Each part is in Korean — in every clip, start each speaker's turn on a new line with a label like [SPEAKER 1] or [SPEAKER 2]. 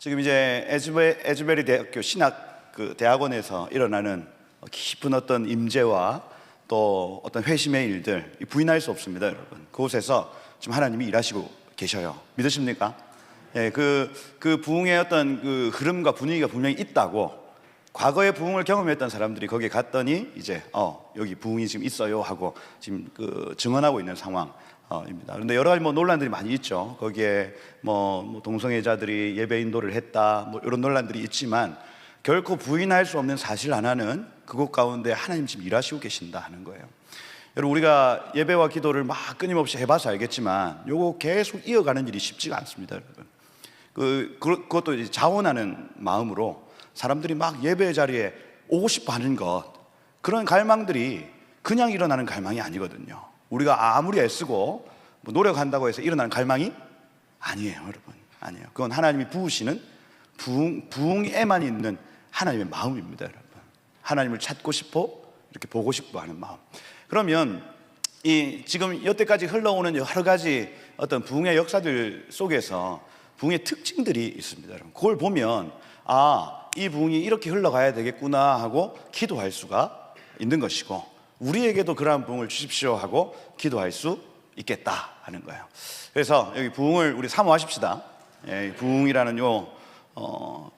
[SPEAKER 1] 지금 이제 에즈베리 대학교 신학 대학원에서 일어나는 깊은 어떤 임재와 또 어떤 회심의 일들 부인할 수 없습니다, 여러분. 그곳에서 지금 하나님이 일하시고 계셔요. 믿으십니까? 예, 그 부흥의 어떤 그 흐름과 분위기가 분명히 있다고. 과거에 부흥을 경험했던 사람들이 거기에 갔더니 이제 여기 부흥이 지금 있어요 하고 지금 증언하고 있는 상황. 입니다. 그런데 여러 가지 논란들이 많이 있죠. 거기에 동성애자들이 예배 인도를 했다, 이런 논란들이 있지만 결코 부인할 수 없는 사실 하나는 그곳 가운데 하나님 지금 일하시고 계신다 하는 거예요. 여러분, 우리가 예배와 기도를 막 끊임없이 해봐서 알겠지만 요거 계속 이어가는 일이 쉽지가 않습니다, 여러분. 그것도 이제 자원하는 마음으로 사람들이 막 예배 자리에 오고 싶어 하는 것, 그런 갈망들이 그냥 일어나는 갈망이 아니거든요. 우리가 아무리 애쓰고 노력한다고 해서 일어나는 갈망이 아니에요, 여러분. 아니에요. 그건 하나님이 부으시는 부흥에만 있는 하나님의 마음입니다, 여러분. 하나님을 찾고 싶어, 이렇게 보고 싶어 하는 마음. 그러면 지금 여태까지 흘러오는 여러 가지 어떤 부흥의 역사들 속에서 부흥의 특징들이 있습니다, 여러분. 그걸 보면 이 부흥이 이렇게 흘러가야 되겠구나 하고 기도할 수가 있는 것이고, 우리에게도 그러한 부흥을 주십시오 하고 기도할 수 있겠다 하는 거예요. 그래서 여기 부흥을 우리 사모하십시다. 부흥이라는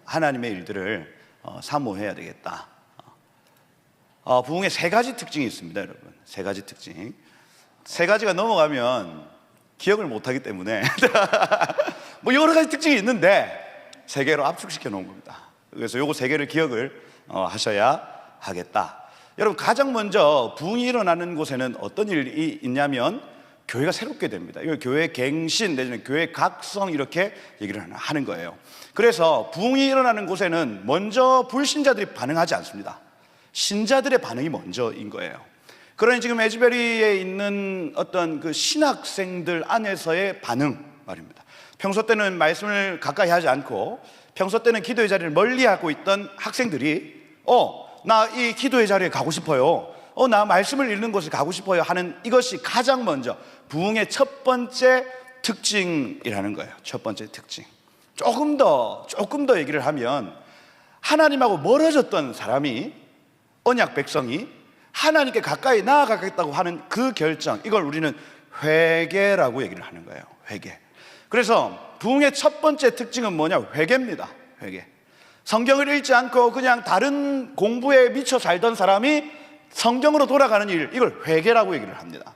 [SPEAKER 1] 하나님의 일들을 사모해야 되겠다. 부흥의 세 가지 특징이 있습니다, 여러분. 세 가지 특징. 세 가지가 넘어가면 기억을 못하기 때문에 여러 가지 특징이 있는데 세 개로 압축시켜 놓은 겁니다. 그래서 요거 세 개를 기억을 하셔야 하겠다. 여러분, 가장 먼저 부흥이 일어나는 곳에는 어떤 일이 있냐면 교회가 새롭게 됩니다. 이걸 교회 갱신 내지는 교회 각성 이렇게 얘기를 하는 거예요. 그래서 부흥이 일어나는 곳에는 먼저 불신자들이 반응하지 않습니다. 신자들의 반응이 먼저인 거예요. 그러니 지금 에즈베리에 있는 어떤 그 신학생들 안에서의 반응 말입니다. 평소 때는 말씀을 가까이 하지 않고 평소 때는 기도의 자리를 멀리하고 있던 학생들이 나 이 기도의 자리에 가고 싶어요. 나 말씀을 읽는 곳에 가고 싶어요 하는 이것이 가장 먼저 부흥의 첫 번째 특징이라는 거예요. 첫 번째 특징. 조금 더 얘기를 하면 하나님하고 멀어졌던 사람이, 언약 백성이 하나님께 가까이 나아가겠다고 하는 그 결정, 이걸 우리는 회개라고 얘기를 하는 거예요. 회개. 그래서 부흥의 첫 번째 특징은 뭐냐? 회개입니다. 회개. 성경을 읽지 않고 그냥 다른 공부에 미쳐 살던 사람이 성경으로 돌아가는 일, 이걸 회개라고 얘기를 합니다.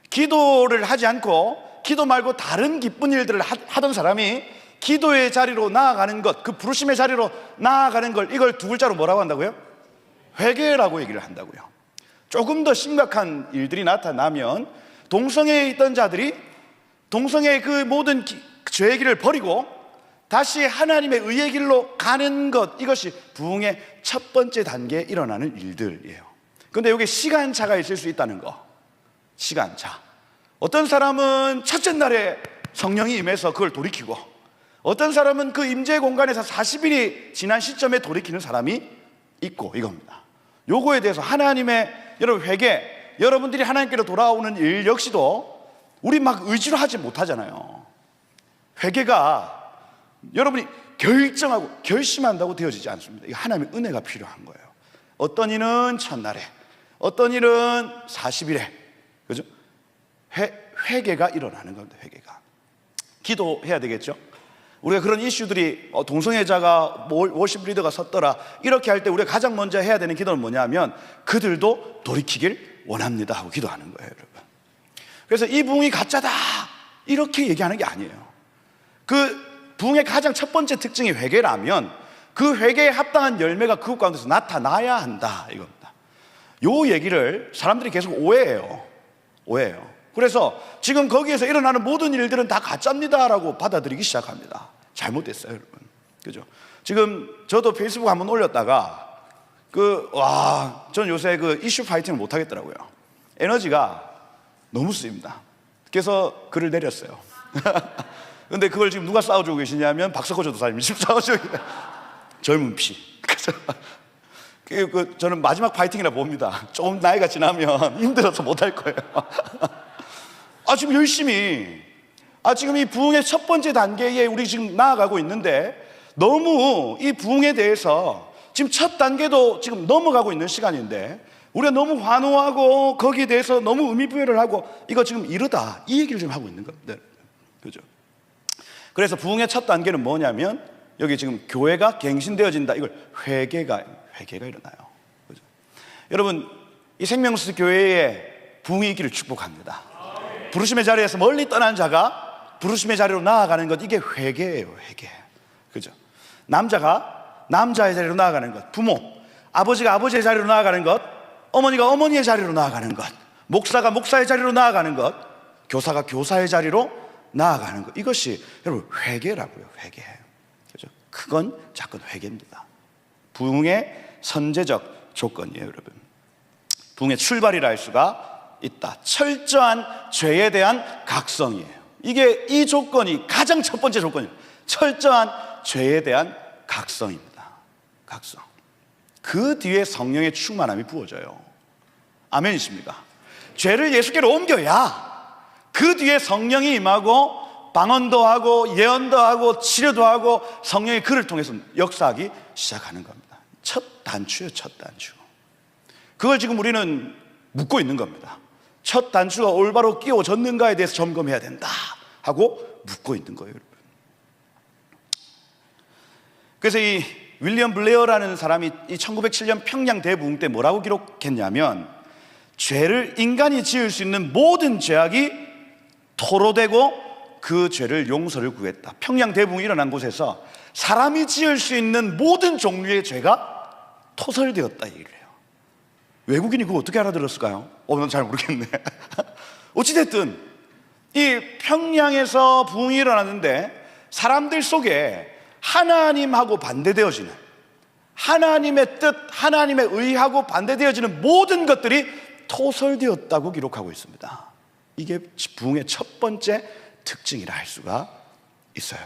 [SPEAKER 1] 기도를 하지 않고 기도 말고 다른 기쁜 일들을 하던 사람이 기도의 자리로 나아가는 것, 그 부르심의 자리로 나아가는 걸, 이걸 두 글자로 뭐라고 한다고요? 회개라고 얘기를 한다고요. 조금 더 심각한 일들이 나타나면 동성애에 있던 자들이 동성애의 그 모든 죄의 길을 버리고 다시 하나님의 의의 길로 가는 것, 이것이 부흥의 첫 번째 단계에 일어나는 일들이에요. 그런데 여기 시간차가 있을 수 있다는 거. 시간차. 어떤 사람은 첫째 날에 성령이 임해서 그걸 돌이키고, 어떤 사람은 그 임재 공간에서 40일이 지난 시점에 돌이키는 사람이 있고, 이겁니다. 요거에 대해서 하나님의 여러분 회개, 여러분들이 하나님께로 돌아오는 일 역시도 우리 막 의지로 하지 못하잖아요. 회개가 여러분이 결정하고 결심한다고 되어지지 않습니다. 이게 하나님의 은혜가 필요한 거예요. 어떤 이는 첫날에, 어떤 일은 40일에, 그죠? 회개가 일어나는 겁니다. 회개가. 기도해야 되겠죠? 우리가 그런 이슈들이 동성애자가 워십 리더가 섰더라 이렇게 할 때 우리가 가장 먼저 해야 되는 기도는 뭐냐면 그들도 돌이키길 원합니다 하고 기도하는 거예요, 여러분. 그래서 이 부흥이 가짜다 이렇게 얘기하는 게 아니에요. 그 부흥의 가장 첫 번째 특징이 회개라면 그 회개에 합당한 열매가 그것 가운데서 나타나야 한다, 이겁니다. 요 얘기를 사람들이 계속 오해해요. 그래서 지금 거기에서 일어나는 모든 일들은 다 가짜입니다라고 받아들이기 시작합니다. 잘못됐어요, 여러분. 그죠? 지금 저도 페이스북 한번 올렸다가 저는 요새 이슈 파이팅을 못 하겠더라고요. 에너지가 너무 쓰입니다. 그래서 글을 내렸어요. 근데 그걸 지금 누가 싸워주고 계시냐면 박석호 전도사님이 지금 싸워주고 계세요. 젊은 피. 저는 마지막 파이팅이라 봅니다. 조금 나이가 지나면 힘들어서 못할 거예요. 지금 열심히 지금 이 부흥의 첫 번째 단계에 우리 지금 나아가고 있는데 너무 이 부흥에 대해서 지금 첫 단계도 지금 넘어가고 있는 시간인데 우리가 너무 환호하고 거기에 대해서 너무 의미부여를 하고 이거 지금 이르다 이 얘기를 지금 하고 있는 겁니다. 그죠? 그래서 부흥의 첫 단계는 뭐냐면 여기 지금 교회가 갱신되어진다. 이걸 회개가 일어나요. 그죠? 여러분 이 생명수 교회에 부흥이 있기를 축복합니다. 부르심의 자리에서 멀리 떠난 자가 부르심의 자리로 나아가는 것, 이게 회개예요. 회개. 그죠? 남자가 남자의 자리로 나아가는 것, 부모, 아버지가 아버지의 자리로 나아가는 것, 어머니가 어머니의 자리로 나아가는 것, 목사가 목사의 자리로 나아가는 것, 교사가 교사의 자리로 나아가는 것, 이것이 여러분 회개라고요. 회개. 그죠? 그건 작은 회개입니다. 부흥의 선제적 조건이에요. 여러분 부흥의 출발이라 할 수가 있다. 철저한 죄에 대한 각성이에요. 이게 이 조건이 가장 첫 번째 조건이에요. 철저한 죄에 대한 각성입니다. 각성. 그 뒤에 성령의 충만함이 부어져요. 아멘이십니까? 죄를 예수께로 옮겨야 그 뒤에 성령이 임하고 방언도 하고 예언도 하고 치료도 하고 성령의 그를 통해서 역사하기 시작하는 겁니다. 첫 단추예요. 첫 단추. 그걸 지금 우리는 묻고 있는 겁니다. 첫 단추가 올바로 끼워졌는가에 대해서 점검해야 된다 하고 묻고 있는 거예요. 여러분. 그래서 이 윌리엄 블레어라는 사람이 이 1907년 평양 대부흥 때 뭐라고 기록했냐면, 죄를 인간이 지을 수 있는 모든 죄악이 토로되고 그 죄를 용서를 구했다. 평양 대부흥이 일어난 곳에서 사람이 지을 수 있는 모든 종류의 죄가 토설되었다 이 얘기를 해요. 외국인이 그거 어떻게 알아들었을까요? 난 잘 모르겠네. 어찌됐든 이 평양에서 부흥이 일어났는데 사람들 속에 하나님하고 반대되어지는, 하나님의 뜻, 하나님의 의하고 반대되어지는 모든 것들이 토설되었다고 기록하고 있습니다. 이게 부흥의 첫 번째 특징이라 할 수가 있어요.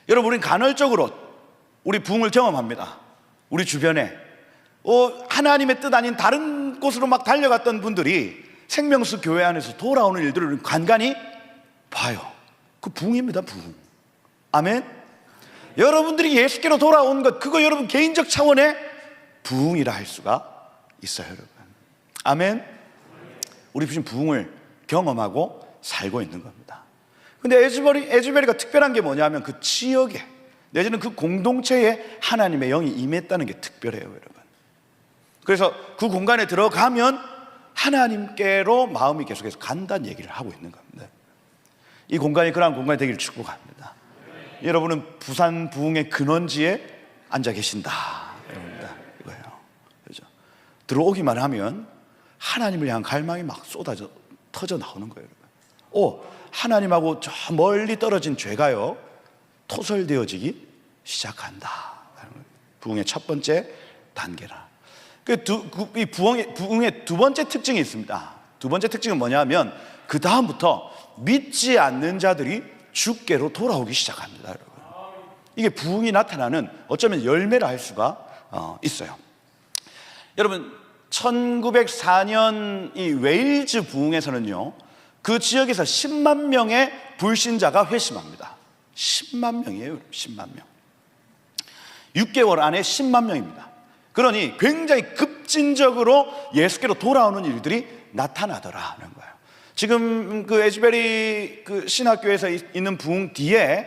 [SPEAKER 1] 여러분 우린 간헐적으로 우리 부흥을 경험합니다. 우리 주변에 하나님의 뜻 아닌 다른 곳으로 막 달려갔던 분들이 생명수 교회 안에서 돌아오는 일들을 간간히 봐요. 그 부흥입니다. 부흥. 아멘. 여러분들이 예수께로 돌아온 것, 그거 여러분 개인적 차원의 부흥이라 할 수가 있어요. 여러분. 아멘. 우리 지금 부흥을 경험하고 살고 있는 겁니다. 근데 에즈베리가 특별한 게 뭐냐면 그 지역에 내지는 그 공동체에 하나님의 영이 임했다는 게 특별해요. 여러분. 그래서 그 공간에 들어가면 하나님께로 마음이 계속해서 간다는 얘기를 하고 있는 겁니다. 이 공간이 그러한 공간이 되기를 축복합니다. 여러분은 부산 부흥의 근원지에 앉아 계신다. 여러분들 이거예요. 그렇죠? 들어오기만 하면 하나님을 향한 갈망이 막 쏟아져 터져 나오는 거예요. 하나님하고 저 멀리 떨어진 죄가요 토설되어지기 시작한다. 부흥의 첫 번째 단계라. 이 부흥의 두 번째 특징이 있습니다. 두 번째 특징은 뭐냐면 그 다음부터 믿지 않는 자들이 주께로 돌아오기 시작합니다. 여러분. 이게 부흥이 나타나는 어쩌면 열매라 할 수가 있어요. 여러분 1904년 이 웨일즈 부흥에서는요 그 지역에서 10만 명의 불신자가 회심합니다. 10만 명이에요. 10만 명. 6개월 안에 10만 명입니다. 그러니 굉장히 급진적으로 예수께로 돌아오는 일들이 나타나더라는 거예요. 지금 그 에즈베리 그 신학교에서 있는 부흥 뒤에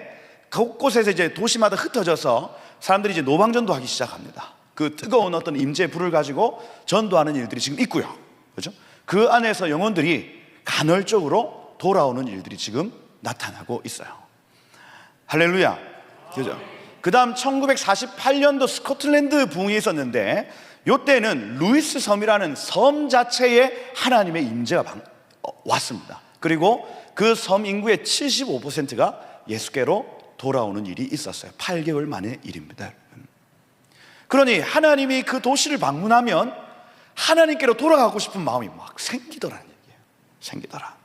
[SPEAKER 1] 곳곳에서 이제 도시마다 흩어져서 사람들이 이제 노방전도 하기 시작합니다. 그 뜨거운 어떤 임재의 불을 가지고 전도하는 일들이 지금 있고요. 그렇죠? 그 안에서 영혼들이 간헐적으로 돌아오는 일들이 지금 나타나고 있어요. 할렐루야. 그죠? 그 다음 1948년도 스코틀랜드 부흥이 있었는데 이때는 루이스 섬이라는 섬 자체에 하나님의 임재가 왔습니다. 그리고 그 섬 인구의 75%가 예수께로 돌아오는 일이 있었어요. 8개월 만의 일입니다. 그러니 하나님이 그 도시를 방문하면 하나님께로 돌아가고 싶은 마음이 막 생기더라는 얘기예요. 생기더라.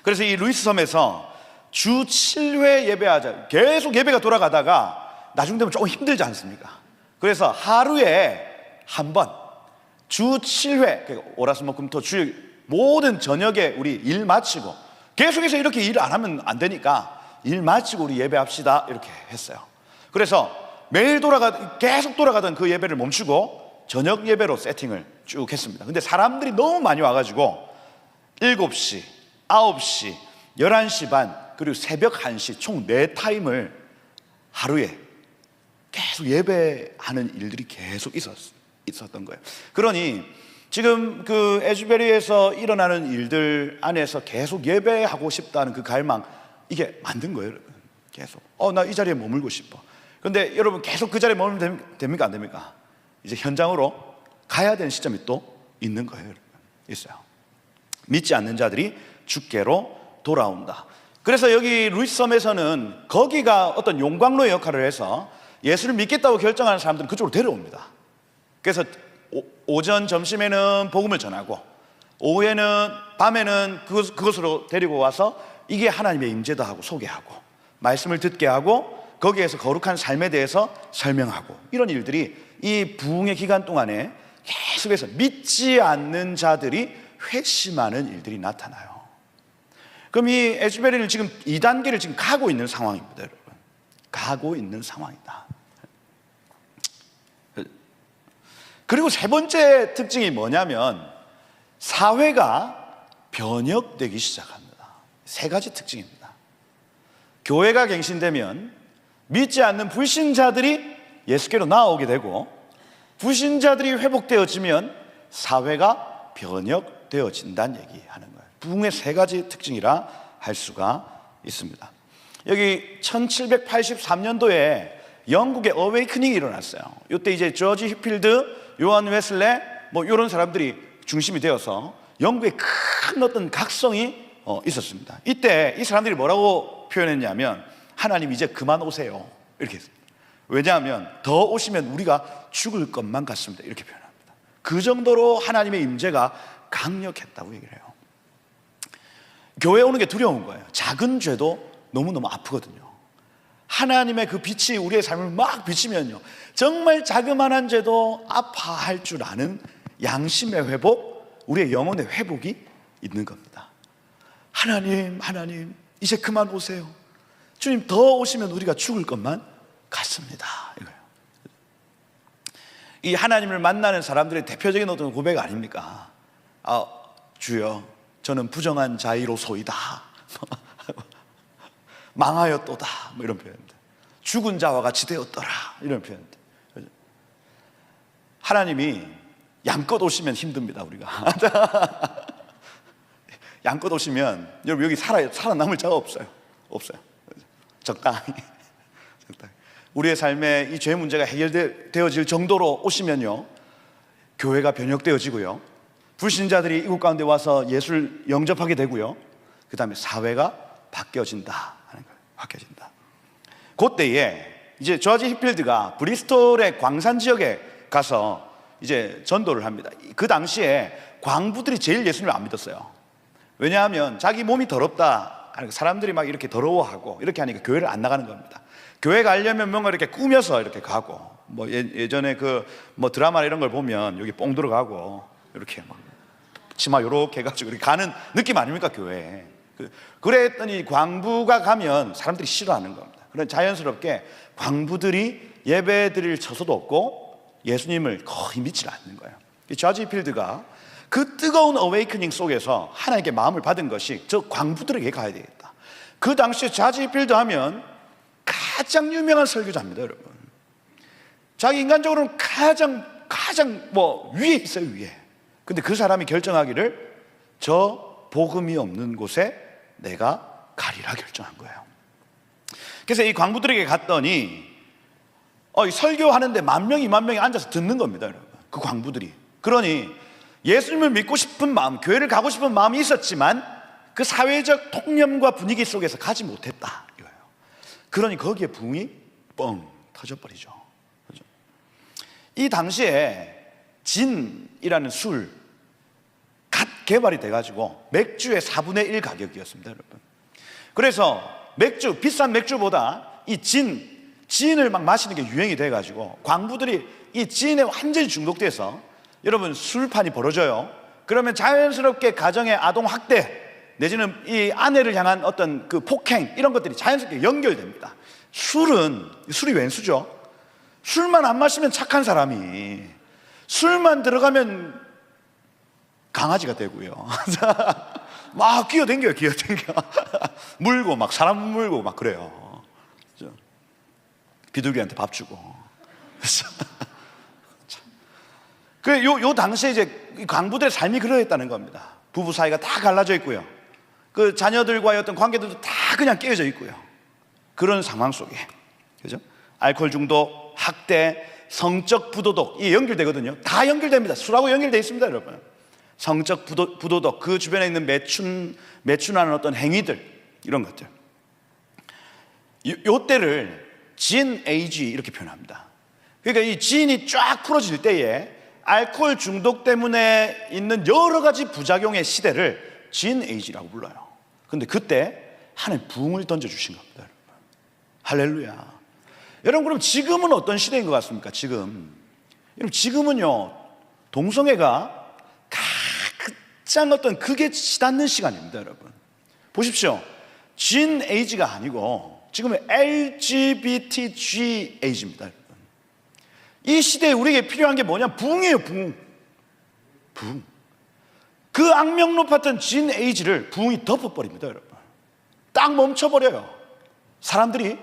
[SPEAKER 1] 그래서 이 루이스 섬에서 주 7회 예배하자. 계속 예배가 돌아가다가 나중 되면 조금 힘들지 않습니까? 그래서 하루에 한 번 주 7회 월화수목금토 주일 모든 저녁에 우리 일 마치고 계속해서 이렇게 일을 안 하면 안 되니까 일 마치고 우리 예배합시다 이렇게 했어요. 그래서 매일 계속 돌아가던 그 예배를 멈추고 저녁 예배로 세팅을 쭉 했습니다. 근데 사람들이 너무 많이 와가지고 7시, 9시, 11시 반 그리고 새벽 1시 총 4타임을 하루에 계속 예배하는 일들이 계속 있었던 거예요. 그러니 지금 그 에즈베리에서 일어나는 일들 안에서 계속 예배하고 싶다는 그 갈망, 이게 만든 거예요, 여러분. 계속 나 이 자리에 머물고 싶어. 근데 여러분 계속 그 자리에 머물면 됩니까? 안 됩니까? 이제 현장으로 가야 되는 시점이 또 있는 거예요, 여러분. 있어요. 믿지 않는 자들이 주께로 돌아온다. 그래서 여기 루이스섬에서는 거기가 어떤 용광로의 역할을 해서 예수를 믿겠다고 결정하는 사람들은 그쪽으로 데려옵니다. 그래서 오전 점심에는 복음을 전하고 오후에는 밤에는 그것으로 데리고 와서 이게 하나님의 임재다 하고 소개하고 말씀을 듣게 하고 거기에서 거룩한 삶에 대해서 설명하고, 이런 일들이 이 부흥의 기간 동안에 계속해서 믿지 않는 자들이 회심하는 일들이 나타나요. 그럼 이 에즈베리는 지금 2단계를 지금 가고 있는 상황입니다, 여러분. 가고 있는 상황이다. 그리고 세 번째 특징이 뭐냐면 사회가 변혁되기 시작합니다. 세 가지 특징입니다. 교회가 갱신되면 믿지 않는 불신자들이 예수께로 나오게 되고, 불신자들이 회복되어지면 사회가 변혁되어진다는 얘기하는 거예요. 부흥의 세 가지 특징이라 할 수가 있습니다. 여기 1783년도에 영국의 어웨이크닝이 일어났어요. 이때 이제 저지 휘필드, 요한 웨슬레 이런 사람들이 중심이 되어서 영국에 큰 어떤 각성이 있었습니다. 이때 이 사람들이 뭐라고 표현했냐면 하나님 이제 그만 오세요 이렇게 했습니다. 왜냐하면 더 오시면 우리가 죽을 것만 같습니다 이렇게 표현합니다. 그 정도로 하나님의 임재가 강력했다고 얘기를 해요. 교회에 오는 게 두려운 거예요. 작은 죄도 너무너무 아프거든요. 하나님의 그 빛이 우리의 삶을 막 비치면요, 정말 자그마한 죄도 아파할 줄 아는 양심의 회복, 우리의 영혼의 회복이 있는 겁니다. 하나님 이제 그만 오세요. 주님 더 오시면 우리가 죽을 것만 같습니다 이거예요. 이 하나님을 만나는 사람들의 대표적인 어떤 고백 아닙니까? 주여 저는 부정한 자이로소이다 망하였도다 이런 표현입니다. 죽은 자와 같이 되었더라 이런 표현입니다. 하나님이 양껏 오시면 힘듭니다. 우리가 양껏 오시면 여러분 여기 살아남을 자가 없어요. 적당히 우리의 삶에 이 죄 문제가 해결되어질 정도로 오시면요, 교회가 변혁되어지고요, 불신자들이 이곳 가운데 와서 예수를 영접하게 되고요, 그 다음에 사회가 바뀌어진다 하는 거예요. 바뀌어진다. 그때에 이제 저지 히필드가 브리스톨의 광산 지역에 가서 이제 전도를 합니다. 그 당시에 광부들이 제일 예수님을 안 믿었어요. 왜냐하면 자기 몸이 더럽다, 사람들이 막 이렇게 더러워하고 이렇게 하니까 교회를 안 나가는 겁니다. 교회 가려면 뭔가 이렇게 꾸며서 이렇게 가고, 예전에 드라마나 이런 걸 보면 여기 뽕 들어가고 이렇게 막 치마 요렇게 해가지고 이렇게 가는 느낌 아닙니까, 교회에. 그랬더니 광부가 가면 사람들이 싫어하는 겁니다. 그런 자연스럽게 광부들이 예배 드릴 처소도 없고 예수님을 거의 믿지 않는 거예요. 저지 필드가 그 뜨거운 어웨이크닝 속에서 하나님께 마음을 받은 것이 저 광부들에게 가야 되겠다. 그 당시에 저지 필드 하면 가장 유명한 설교자입니다, 여러분. 자기 인간적으로는 가장 위에 있어요, 위에. 근데 그 사람이 결정하기를 저 복음이 없는 곳에 내가 가리라 결정한 거예요. 그래서 이 광부들에게 갔더니 설교하는데 10,000명, 20,000명이 앉아서 듣는 겁니다, 여러분. 그 광부들이. 그러니 예수님을 믿고 싶은 마음, 교회를 가고 싶은 마음이 있었지만 그 사회적 통념과 분위기 속에서 가지 못했다 이거예요. 그러니 거기에 부흥이 뻥 터져버리죠. 그렇죠? 이 당시에 진이라는 술 갓 개발이 돼가지고 맥주의 4분의 1 가격이었습니다, 여러분. 그래서 비싼 맥주보다 이 진을 막 마시는 게 유행이 돼가지고 광부들이 이 진에 완전히 중독돼서, 여러분 술판이 벌어져요. 그러면 자연스럽게 가정의 아동 학대, 내지는 이 아내를 향한 어떤 그 폭행 이런 것들이 자연스럽게 연결됩니다. 술이 왼수죠. 술만 안 마시면 착한 사람이, 술만 들어가면 강아지가 되고요. 막 기어댕겨요. 물고 막 사람 물고 막 그래요. 비둘기한테 밥 주고. 요 당시에 이제 강부들의 삶이 그러했다는 겁니다. 부부 사이가 다 갈라져 있고요. 그 자녀들과의 어떤 관계들도 다 그냥 깨어져 있고요. 그런 상황 속에, 그죠? 알코올 중독, 학대, 성적 부도덕, 이 연결되거든요. 다 연결됩니다. 술하고 연결되어 있습니다, 여러분. 성적 부도덕, 그 주변에 있는 매춘하는 어떤 행위들, 이런 것들. 요 때를 진 에이지 이렇게 표현합니다. 그러니까 이 진이 쫙 풀어질 때에 알코올 중독 때문에 있는 여러 가지 부작용의 시대를 진 에이지라고 불러요. 근데 그때 하나님 부흥을 던져주신 겁니다, 여러분. 할렐루야. 여러분, 그럼 지금은 어떤 시대인 것 같습니까? 여러분, 지금은요, 동성애가 가장 어떤 극에 치닫는 시간입니다, 여러분. 보십시오. 진 에이지가 아니고 지금은 LGBTG 에이지입니다, 여러분. 이 시대에 우리에게 필요한 게 뭐냐? 부흥이에요, 부흥. 그 악명 높았던 진 에이지를 부흥이 덮어버립니다, 여러분. 딱 멈춰버려요. 사람들이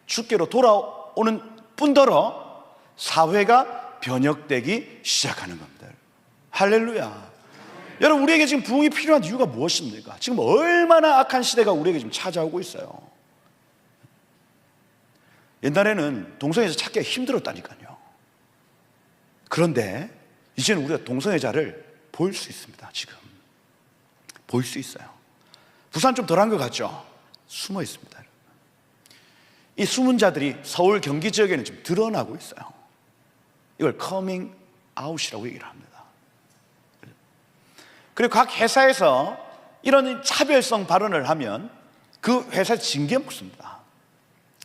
[SPEAKER 1] 주께로 돌아오는 뿐더러 사회가 변혁되기 시작하는 겁니다. 할렐루야. 여러분, 우리에게 지금 부흥이 필요한 이유가 무엇입니까? 지금 얼마나 악한 시대가 우리에게 지금 찾아오고 있어요. 옛날에는 동성애자 찾기가 힘들었다니까요. 그런데 이제는 우리가 동성애자를 볼 수 있습니다. 지금 볼 수 있어요. 부산 좀 덜한 것 같죠? 숨어 있습니다. 이 숨은 자들이 서울 경기 지역에는 좀 드러나고 있어요. 이걸 커밍 아웃이라고 얘기를 합니다. 그리고 각 회사에서 이런 차별성 발언을 하면 그 회사에 징계 먹습니다.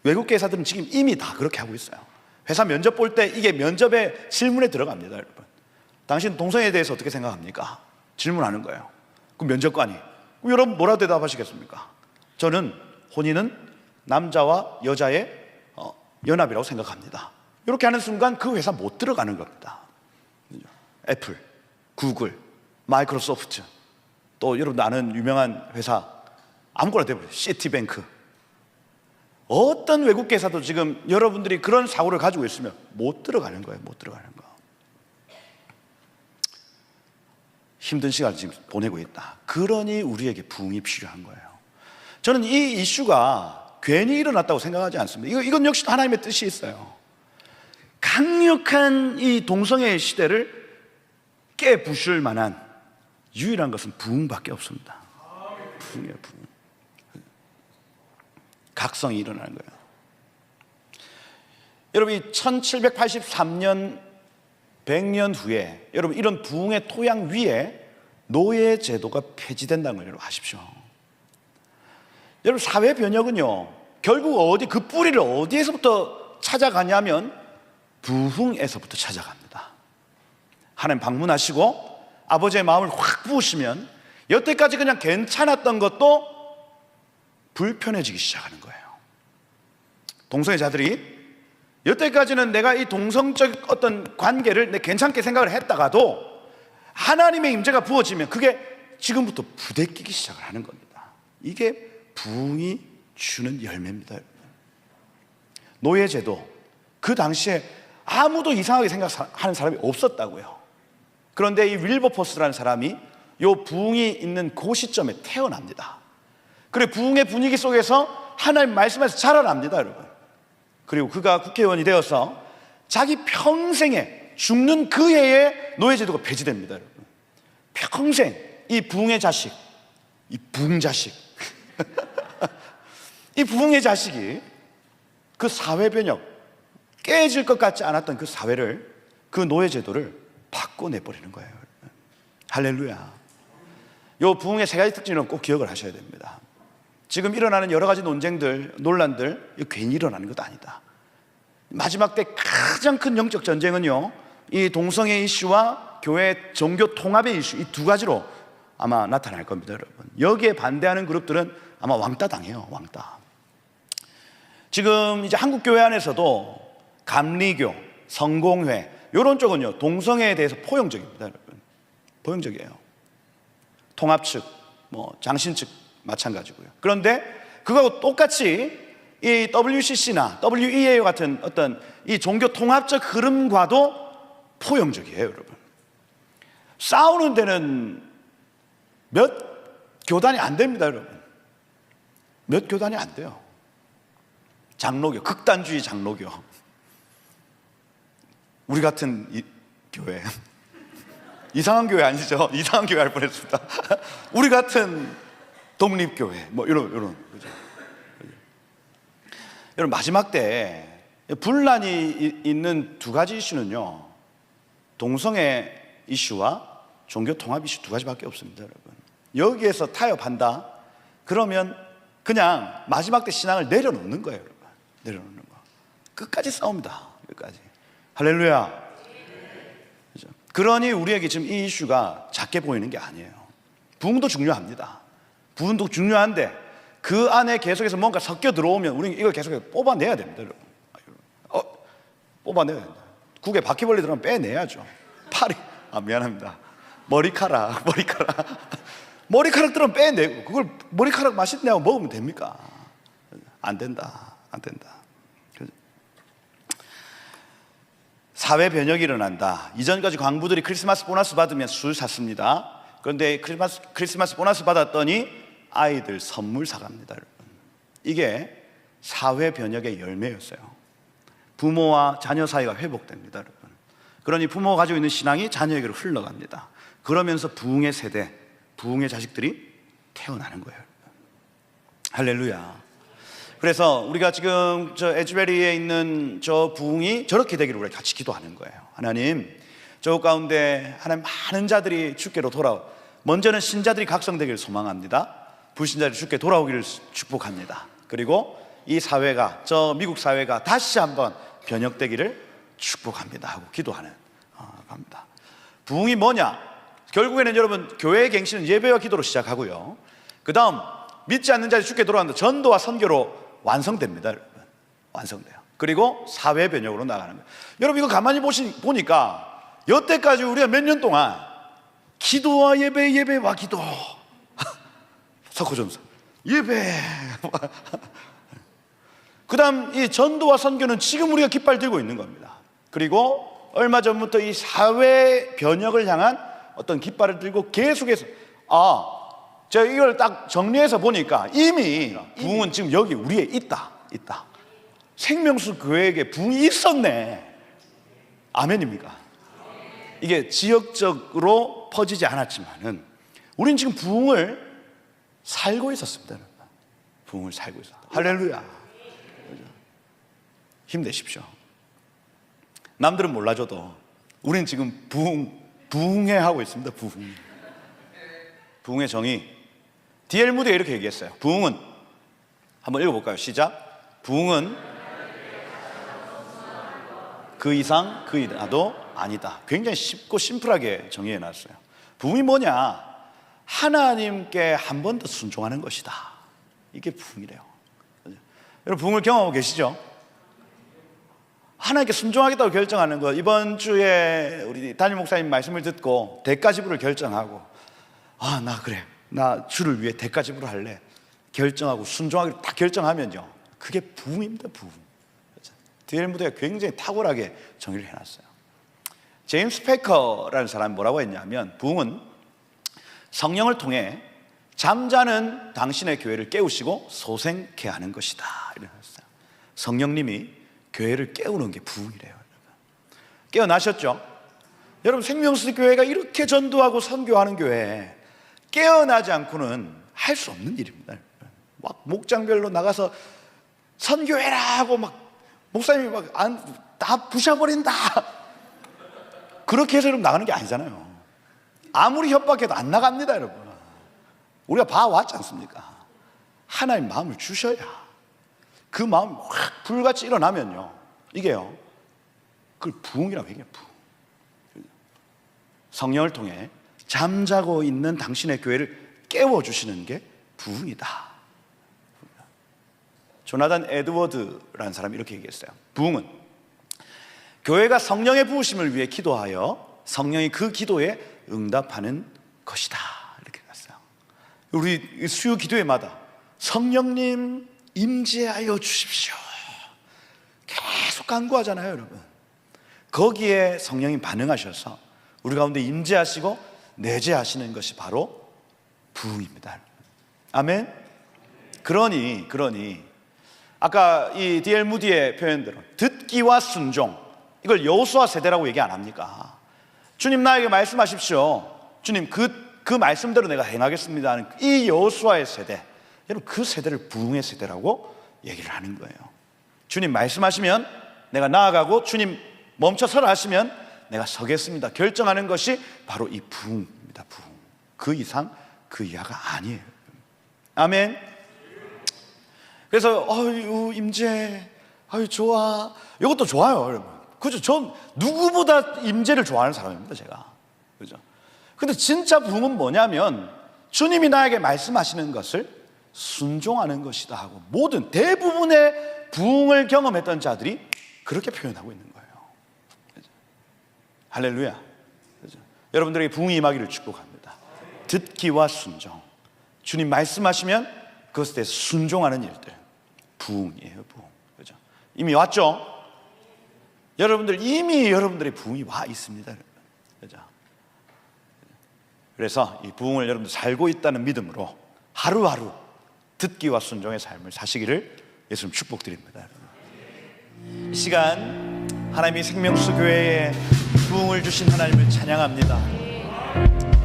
[SPEAKER 1] 외국계 회사들은 지금 이미 다 그렇게 하고 있어요. 회사 면접 볼 때 이게 면접의 질문에 들어갑니다, 여러분. 당신 동성애에 대해서 어떻게 생각합니까? 질문하는 거예요. 그럼 면접관이, 여러분 뭐라고 대답하시겠습니까? 저는 혼인은 남자와 여자의 연합이라고 생각합니다. 이렇게 하는 순간 그 회사 못 들어가는 겁니다. 애플, 구글, 마이크로소프트, 또 여러분 아는 유명한 회사 아무거나 대버려요. 시티뱅크. 어떤 외국 회사도 지금 여러분들이 그런 사고를 가지고 있으면 못 들어가는 거예요. 못 들어가는 거. 힘든 시간을 지금 보내고 있다. 그러니 우리에게 부흥이 필요한 거예요. 저는 이 이슈가 괜히 일어났다고 생각하지 않습니다. 이건 역시 하나님의 뜻이 있어요. 강력한 이 동성애의 시대를 깨부술 만한 유일한 것은 부흥밖에 없습니다. 부흥이에요, 부흥. 각성이 일어나는 거예요. 여러분, 이 1783년 100년 후에 여러분 이런 부흥의 토양 위에 노예 제도가 폐지된다는 걸 여러분 아십시오. 여러분, 사회 변혁은요 결국 그 뿌리를 어디에서부터 찾아가냐면 부흥에서부터 찾아갑니다. 하나님 방문하시고 아버지의 마음을 확 부으시면 여태까지 그냥 괜찮았던 것도 불편해지기 시작하는 거예요. 동성애자들이 여태까지는 내가 이 동성적 어떤 관계를 괜찮게 생각을 했다가도 하나님의 임재가 부어지면 그게 지금부터 부대끼기 시작을 하는 겁니다. 이게 부흥이 주는 열매입니다. 노예제도, 그 당시에 아무도 이상하게 생각하는 사람이 없었다고요. 그런데 이 윌버포스라는 사람이 이 부흥이 있는 그 시점에 태어납니다. 그리고 부흥의 분위기 속에서 하나님 말씀에서 자라납니다, 여러분. 그리고 그가 국회의원이 되어서 자기 평생에 죽는 그 해에 노예제도가 폐지됩니다, 여러분. 평생 이 부흥의 자식, 이 부흥자식 이 부흥의 자식이 그 사회 변혁, 깨질 것 같지 않았던 그 사회를, 그 노예제도를 바꿔내버리는 거예요. 할렐루야. 이 부흥의 세 가지 특징은 꼭 기억을 하셔야 됩니다. 지금 일어나는 여러 가지 논쟁들, 논란들, 이거 괜히 일어나는 것도 아니다. 마지막 때 가장 큰 영적 전쟁은요, 이 동성애 이슈와 교회 종교 통합의 이슈, 이 두 가지로 아마 나타날 겁니다, 여러분. 여기에 반대하는 그룹들은 아마 왕따 당해요, 왕따. 지금 이제 한국 교회 안에서도 감리교, 성공회 이런 쪽은요 동성애에 대해서 포용적입니다, 여러분. 포용적이에요. 통합 측, 뭐 장신 측 마찬가지고요. 그런데 그거하고 똑같이 이 WCC나 WEA 같은 어떤 이 종교 통합적 흐름과도 포용적이에요, 여러분. 싸우는 데는 몇 교단이 안 됩니다, 여러분. 몇 교단이 안 돼요. 장로교, 극단주의 장로교. 우리 같은 교회. 이상한 교회 아니죠? 이상한 교회 할 뻔했습니다. 우리 같은 독립교회, 뭐 이런 그죠? 여러분, 마지막 때 분란이 있는 두 가지 이슈는요, 동성애 이슈와 종교 통합 이슈 두 가지밖에 없습니다, 여러분. 여기에서 타협한다? 그러면 그냥 마지막 때 신앙을 내려놓는 거예요, 여러분. 내려놓는 거. 끝까지 싸웁니다, 끝까지. 할렐루야. 그죠? 그러니 우리에게 지금 이 이슈가 작게 보이는 게 아니에요. 부흥도 중요합니다. 부흥도 중요한데 그 안에 계속해서 뭔가 섞여 들어오면 우리는 이걸 계속해서 뽑아내야 됩니다, 여러분. 뽑아내야 된다. 국에 바퀴벌레 들어가면 빼내야죠. 팔이, 미안합니다. 머리카락 들어가면 빼내고, 그걸 머리카락 맛있냐고 먹으면 됩니까? 안 된다. 사회 변혁이 일어난다. 이전까지 광부들이 크리스마스 보너스 받으면 술 샀습니다. 그런데 크리스마스 보너스 받았더니 아이들 선물 사갑니다, 여러분. 이게 사회 변혁의 열매였어요. 부모와 자녀 사이가 회복됩니다, 여러분. 그러니 부모가 가지고 있는 신앙이 자녀에게로 흘러갑니다. 그러면서 부흥의 세대, 부흥의 자식들이 태어나는 거예요, 여러분. 할렐루야. 그래서 우리가 지금 저 에즈베리에 있는 저 부흥이 저렇게 되기를 우리가 같이 기도하는 거예요. 하나님, 저 가운데 하나님 많은 자들이 주께로 먼저는 신자들이 각성되기를 소망합니다. 불신자들이 주께 돌아오기를 축복합니다. 그리고 이 사회가, 저 미국 사회가 다시 한번 변혁되기를 축복합니다 하고 기도하는 겁니다. 부흥이 뭐냐? 결국에는 여러분, 교회의 갱신은 예배와 기도로 시작하고요, 그 다음 믿지 않는 자들이 주께 돌아간다. 전도와 선교로 완성됩니다, 여러분. 완성돼요. 그리고 사회 변혁으로 나가는 거예요. 여러분, 이거 가만히 보니까 여태까지 우리가 몇 년 동안 기도와 예배, 예배와 기도 석호전서 예배 그 다음 이 전도와 선교는 지금 우리가 깃발 들고 있는 겁니다. 그리고 얼마 전부터 이 사회 변혁을 향한 어떤 깃발을 들고 계속해서 제가 이걸 딱 정리해서 보니까 이미 부흥은 지금 여기 우리에 있다. 생명수 교회에게 부흥이 있었네. 아멘입니까? 이게 지역적으로 퍼지지 않았지만은 우리는 지금 부흥을 살고 있었습니다. 부흥을 살고 있었다. 할렐루야. 힘내십시오. 남들은 몰라줘도 우리는 지금 부흥해 하고 있습니다. 부흥의 정의. D.L. 무디가 이렇게 얘기했어요. 부흥은, 한번 읽어볼까요? 시작. 부흥은 그 이상 그 이하도 아니다. 굉장히 쉽고 심플하게 정의해놨어요. 부흥이 뭐냐? 하나님께 한 번 더 순종하는 것이다. 이게 부흥이래요. 여러분, 부흥을 경험하고 계시죠? 하나님께 순종하겠다고 결정하는 것. 이번 주에 우리 담임 목사님 말씀을 듣고 대가지불을 결정하고, 나 주를 위해 대가지불을 할래 결정하고 순종하기로 딱 결정하면요, 그게 부흥입니다. 부흥. D.L. 무디가 굉장히 탁월하게 정의를 해놨어요. 제임스 페커라는 사람이 뭐라고 했냐면, 부흥은 성령을 통해 잠자는 당신의 교회를 깨우시고 소생케 하는 것이다, 이랬어요. 성령님이 교회를 깨우는 게 부흥이래요. 깨어나셨죠? 여러분, 생명수 교회가 이렇게 전도하고 선교하는 교회, 깨어나지 않고는 할 수 없는 일입니다. 막 목장별로 나가서 선교해라 하고 막 목사님이 다 부셔버린다, 그렇게 해서 여러분 나가는 게 아니잖아요. 아무리 협박해도 안 나갑니다, 여러분. 우리가 봐왔지 않습니까? 하나님 마음을 주셔야 그 마음이 확 불같이 일어나면요, 이게요, 그걸 부흥이라고 얘기해요. 부흥. 성령을 통해 잠자고 있는 당신의 교회를 깨워주시는 게 부흥이다. 조나단 에드워드라는 사람이 이렇게 얘기했어요. 부흥은 교회가 성령의 부으심을 위해 기도하여 성령이 그 기도에 응답하는 것이다. 이렇게 했어요. 우리 수요 기도회마다 성령님 임재하여 주십시오 계속 간구하잖아요, 여러분. 거기에 성령이 반응하셔서 우리 가운데 임재하시고 내재하시는 것이 바로 부흥입니다. 아멘. 그러니 아까 이 D.L. 무디의 표현대로 듣기와 순종, 이걸 여호수아 세대라고 얘기 안 합니까? 주님 나에게 말씀하십시오. 주님 그 말씀대로 내가 행하겠습니다 하는 이 여호수아의 세대, 여러분 그 세대를 부흥의 세대라고 얘기를 하는 거예요. 주님 말씀하시면 내가 나아가고, 주님 멈춰서라 하시면 내가 서겠습니다 결정하는 것이 바로 이 부흥입니다. 부흥. 그 이상 그 이하가 아니에요. 아멘. 그래서 임재, 좋아, 이것도 좋아요, 여러분. 그죠? 전 누구보다 임재를 좋아하는 사람입니다, 제가. 그죠? 근데 진짜 부흥은 뭐냐면 주님이 나에게 말씀하시는 것을 순종하는 것이다 하고, 모든 대부분의 부흥을 경험했던 자들이 그렇게 표현하고 있는 거예요. 그죠? 할렐루야. 그죠? 여러분들에게 부흥이 임하기를 축복합니다. 듣기와 순종, 주님 말씀하시면 그것에 대해서 순종하는 일들, 부흥이에요. 부흥. 그죠? 이미 왔죠? 이미 여러분들의 부흥이 와 있습니다. 그죠? 그래서 이 부흥을 여러분들 살고 있다는 믿음으로 하루하루 듣기와 순종의 삶을 사시기를 예수님 축복드립니다. 이 시간 하나님이 생명수 교회에 부흥을 주신 하나님을 찬양합니다.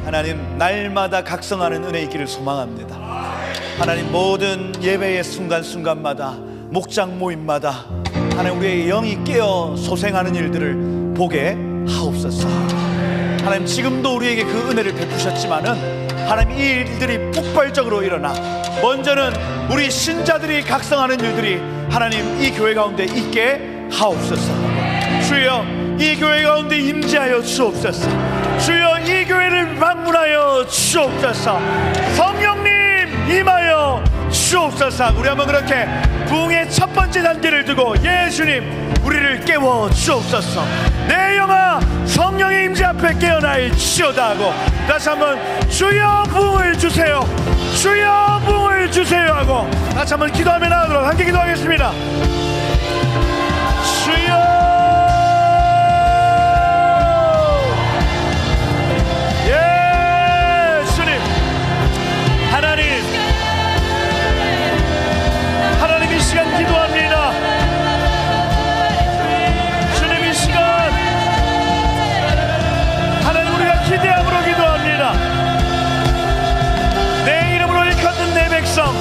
[SPEAKER 1] 하나님, 날마다 각성하는 은혜 있기를 소망합니다. 하나님, 모든 예배의 순간순간마다, 목장 모임마다 하나님 우리의 영이 깨어 소생하는 일들을 보게 하옵소서. 하나님, 지금도 우리에게 그 은혜를 베푸셨지만은 하나님, 이 일들이 폭발적으로 일어나 먼저는 우리 신자들이 각성하는 일들이 하나님 이 교회 가운데 있게 하옵소서. 주여, 이 교회 가운데 임재하여 주옵소서. 주여, 이 교회를 방문하여 주옵소서. 성령님 임하여 주옵소서. 우리 한번 그렇게 부흥의 첫 번째 단계를 두고, 예수님 우리를 깨워 주옵소서. 내 영아 성령의 임재 앞에 깨어나이지어다 하고, 다시 한번 주여 부흥을 주세요, 주여 부흥을 주세요 하고 다시 한번 기도하며 나가도록 함께 기도하겠습니다. 주여, 이 시간 기도합니다. 주님, 이 시간 하나님 우리가 기대함으로 기도합니다. 내 이름으로 일컫는 내 백성,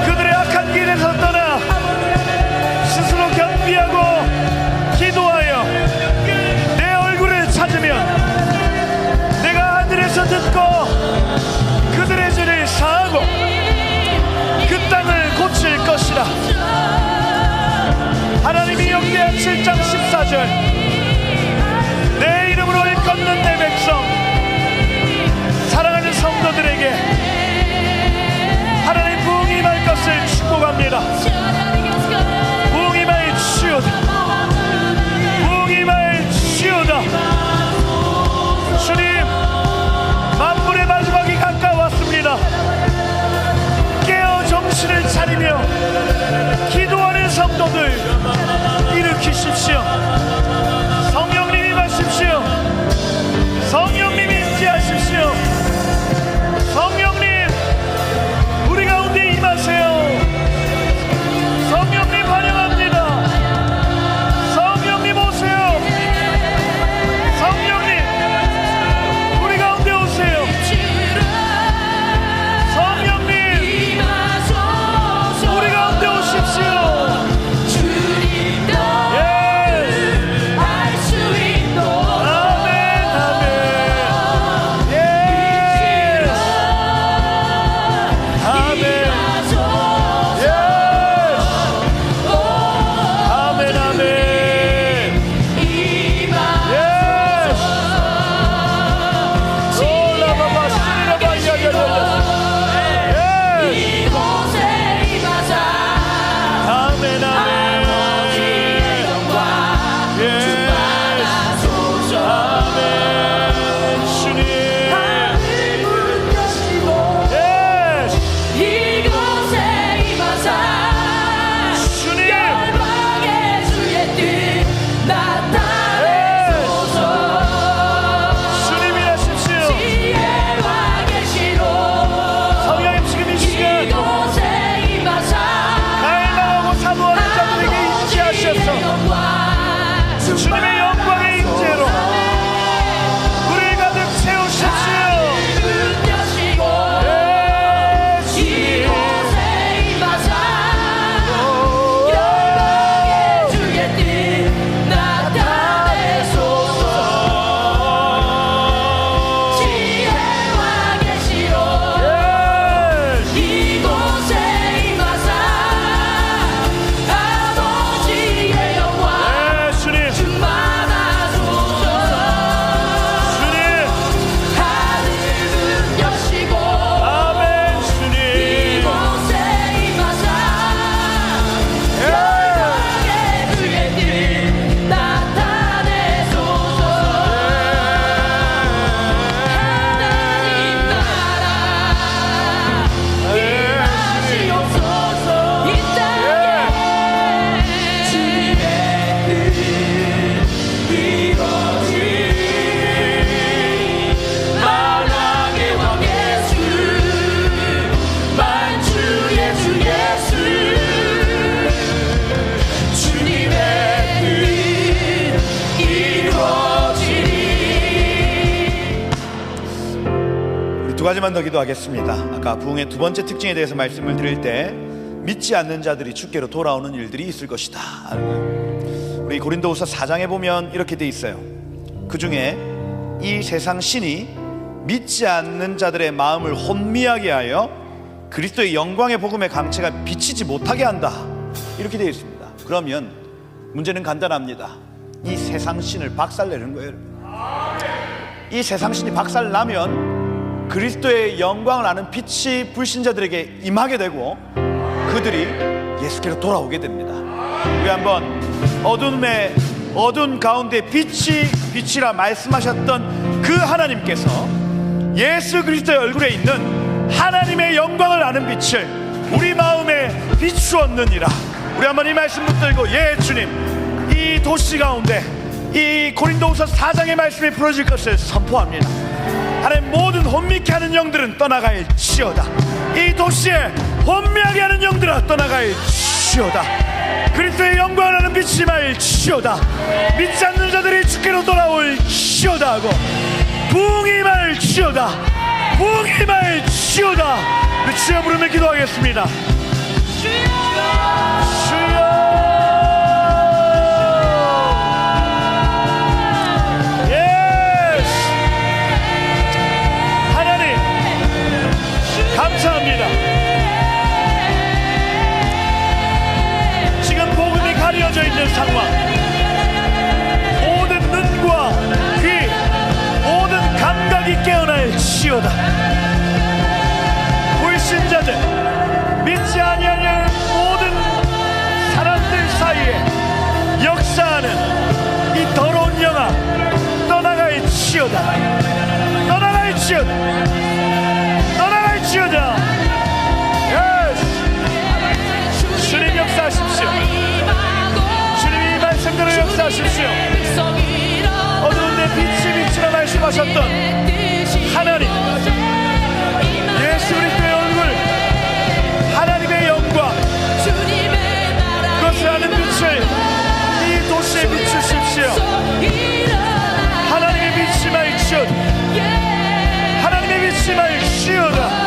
[SPEAKER 1] 그들의 악한 길에서 떠나 스스로 겸비하고 기도하여 내 얼굴을 찾으면 내가 하늘에서 듣고 그들의 죄를 사하고 그 땅을 고칠 것이라. 하나님이 역대하 7장 14절, 내 이름으로 일컫는 내 백성, 사랑하는 성도들에게 하나님 부흥이 임할 것을 축복합니다. 부흥이 임할 주오다, 부흥이 임할 주오다. 주님, 만물의 마지막이 가까웠습니다. 정신을 차리며 기도하는 성도들 일으키십시오. 성령님이 임하십시오. 성령님이 임재하십시오. 성령님 우리 가운데 임하세요. 가지만 더 기도하겠습니다. 아까 부흥의 두 번째 특징에 대해서 말씀을 드릴 때 믿지 않는 자들이 주께로 돌아오는 일들이 있을 것이다. 우리 고린도후서 4장에 보면 이렇게 돼 있어요. 그 중에 이 세상 신이 믿지 않는 자들의 마음을 혼미하게 하여 그리스도의 영광의 복음의 강체가 비치지 못하게 한다, 이렇게 되어 있습니다. 그러면 문제는 간단합니다. 이 세상 신을 박살내는 거예요. 이 세상 신이 박살나면 그리스도의 영광을 아는 빛이 불신자들에게 임하게 되고 그들이 예수께로 돌아오게 됩니다. 우리 한번 어두운 가운데 빛이라 말씀하셨던 그 하나님께서 예수 그리스도의 얼굴에 있는 하나님의 영광을 아는 빛을 우리 마음에 비추었느니라. 우리 한번 이 말씀 붙들고, 예 주님, 이 도시 가운데 이 고린도후서 4장의 말씀이 풀어질 것을 선포합니다. 하나님, 모든 혼미케 하는 영들은 떠나갈지어다. 이 도시에 혼미하게 하는 영들아 떠나갈지어다. 그리스도의 영광을 하는 빛이 임할지어다. 믿지 않는 자들이 주께로 돌아올지어다 하고 부흥이 임할지어다. 부흥이 임할지어다. 우리 주여 부르며 기도하겠습니다. 주여. 감사합니다. 지금 복음이 가려져 있는 상황, 모든 눈과 귀, 모든 감각이 깨어날지어다. 불신자들, 믿지 아니하는 모든 사람들 사이에 역사하는 이 더러운 영아 떠나갈지어다. 떠나갈지어다. 떠나갈지어다. 주님 역사하십시오. 주님이 이 말씀대로 역사하십시오. 어두운데 빛이 비치라 말씀하셨던 하나님, 예수 그리스도의 얼굴, 하나님의 영광, 그것을 아는 빛을 이 도시에 비추십시오. 하나님의 빛이 말지어다. 하나님의 빛이 말지어다.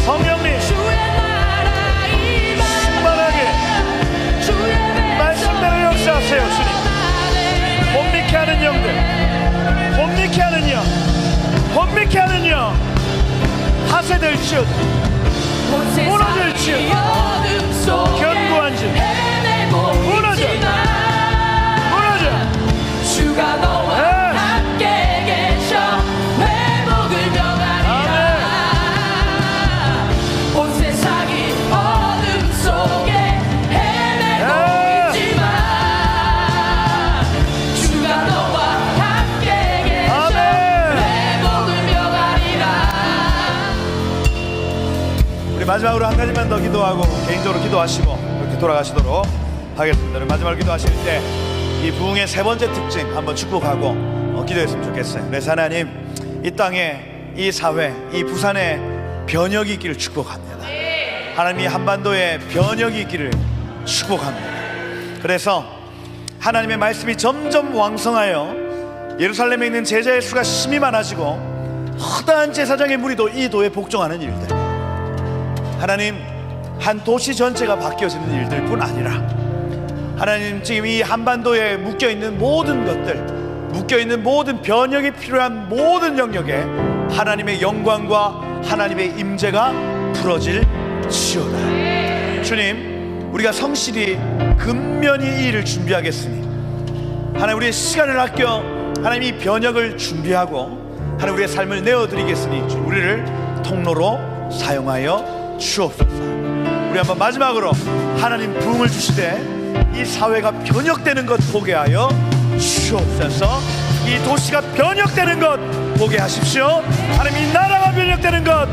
[SPEAKER 1] 성령님, 충만하게 말씀대로 역사하세요. 주님, 혼미케 하는 영들, 혼미케 하는 영, 혼미케 하는 영 하세될지어다. 무너질지어다. 견고한 줄 무너져.
[SPEAKER 2] 주가 너와 함께 계셔 회복을 명하리라. 온 세상이 어둠 속에 헤매고 있지만 주가 너와 함께 계셔 회복을 명하리라.
[SPEAKER 1] 우리 마지막으로 한 가지만 더 기도하고 개인적으로 기도하시고 이렇게 돌아가시도록 하겠습니다. 마지막으로 기도하실 때 이 부흥의 세 번째 특징 한번 축복하고 기도했으면 좋겠어요. 그래서 하나님, 이 땅에, 이 사회, 이 부산에 변혁이 있기를 축복합니다. 하나님, 이 한반도에 변혁이 있기를 축복합니다. 그래서 하나님의 말씀이 점점 왕성하여 예루살렘에 있는 제자의 수가 심히 많아지고 허다한 제사장의 무리도 이 도에 복종하는 일들, 하나님, 한 도시 전체가 바뀌어지는 일들 뿐 아니라 하나님, 지금 이 한반도에 묶여있는 모든 것들, 묶여있는 모든 변혁이 필요한 모든 영역에 하나님의 영광과 하나님의 임재가 풀어질지어다. 주님, 우리가 성실히 근면히 이 일을 준비하겠으니 하나님, 우리의 시간을 아껴 하나님 이 변혁을 준비하고 하나님 우리의 삶을 내어드리겠으니 우리를 통로로 사용하여 주옵소서. 우리 한번 마지막으로 하나님 부흥을 주시되 이 사회가 변혁되는 것 보게 하여 주옵소서. 이 도시가 변혁되는 것 보게 하십시오. 하나님, 이 나라가 변혁되는 것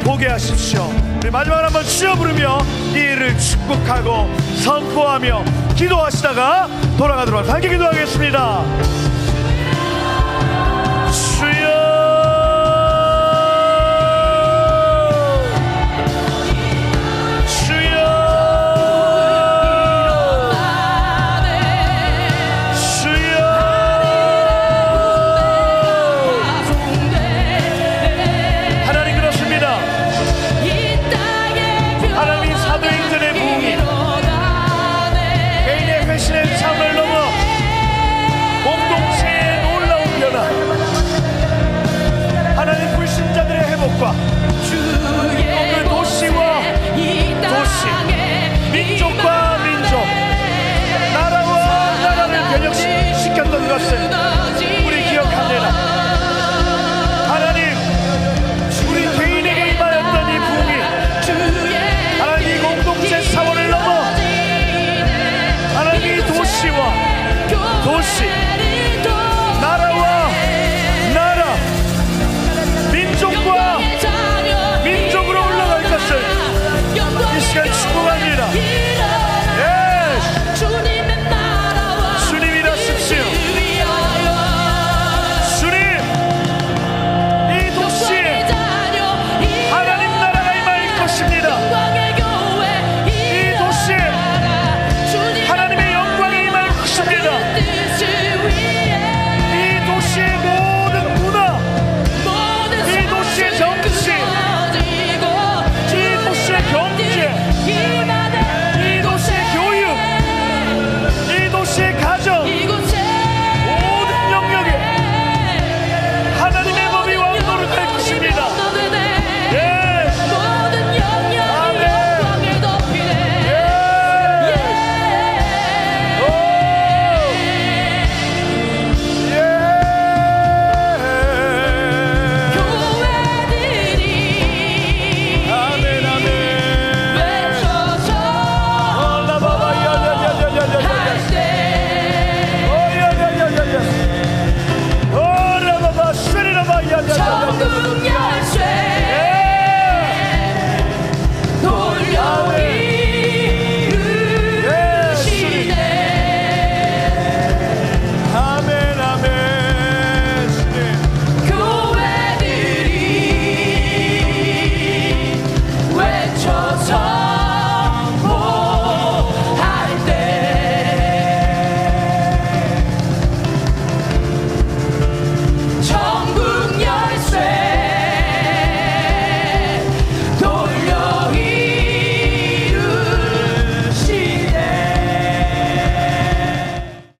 [SPEAKER 1] 보게 하십시오. 우리 마지막으로 한번 주여 부르며 이 일을 축복하고 선포하며 기도하시다가 돌아가도록 함께 기도하겠습니다.